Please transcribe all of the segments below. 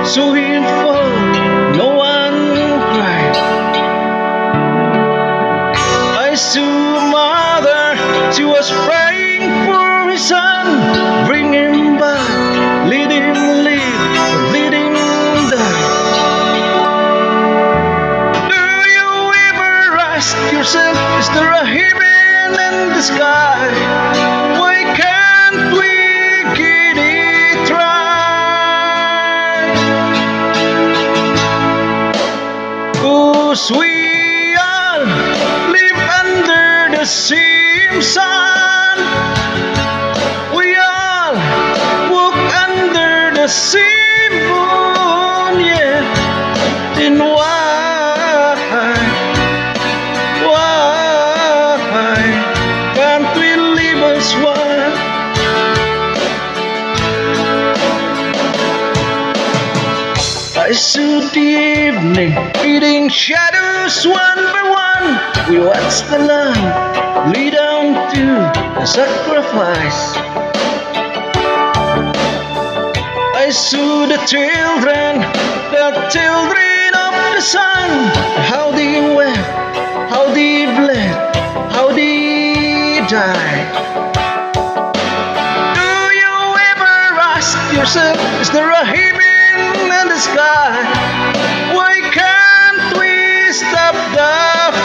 so he fall, no one cried. I saw mother, she was praying for his son, bring him back, let him live, let him die. Do you ever ask yourself, is there a heaven in the sky? Why can't we get it right? 'Cause we all live under the same sun. We all walk under the same moon, yeah. Then why can't we live as one? I saw the evening eating shadows one by one. We watched the lamb lead down to the sacrifice. I saw the children of the sun, how they wept, how they bled, how they died. Do you ever ask yourself, is there a heaven in the sky? Why can't we stop the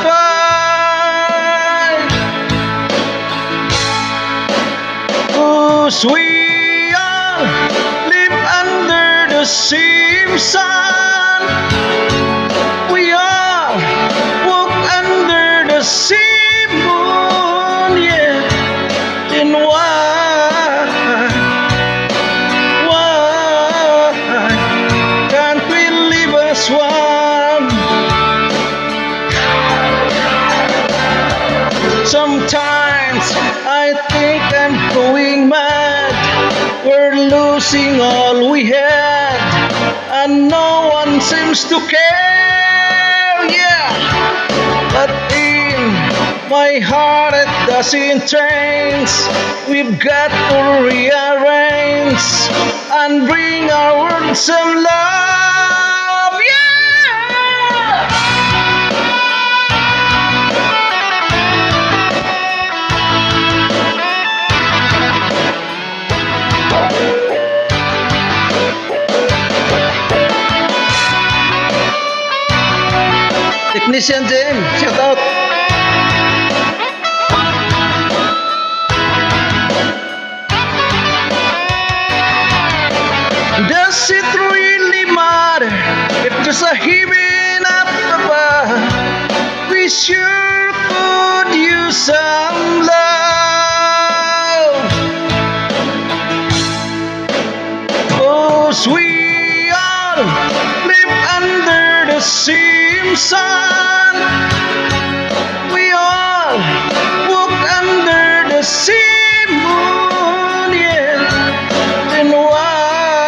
fight? 'Cause we all live under the same sun. We all walk under the same moon, yeah. Then why can't we live as one? Sometimes I think I'm going mad. We're losing all we had, and no one seems to care, yeah. But in my heart it doesn't change. We've got to rearrange and bring our world some love, yeah. Technician Jem, shout out. Does it really matter if there's a heaven up above? We sure could use some love. 'Cause we all live under the same sun. We all walk under the same moon, yeah. Then why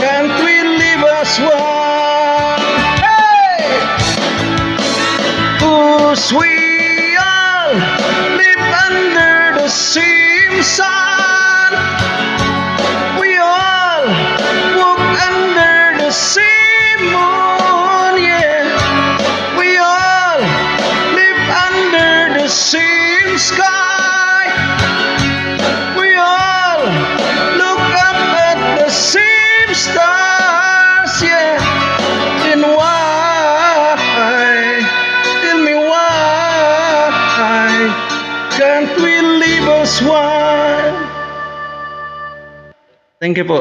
can't we live as one? Hey! 'Cause we all live under the same sun. We all walk under the same moon, yeah. We all live under the same sky. We all look up at the same stars, yeah. Then tell me why can't we live as one? Thank you po.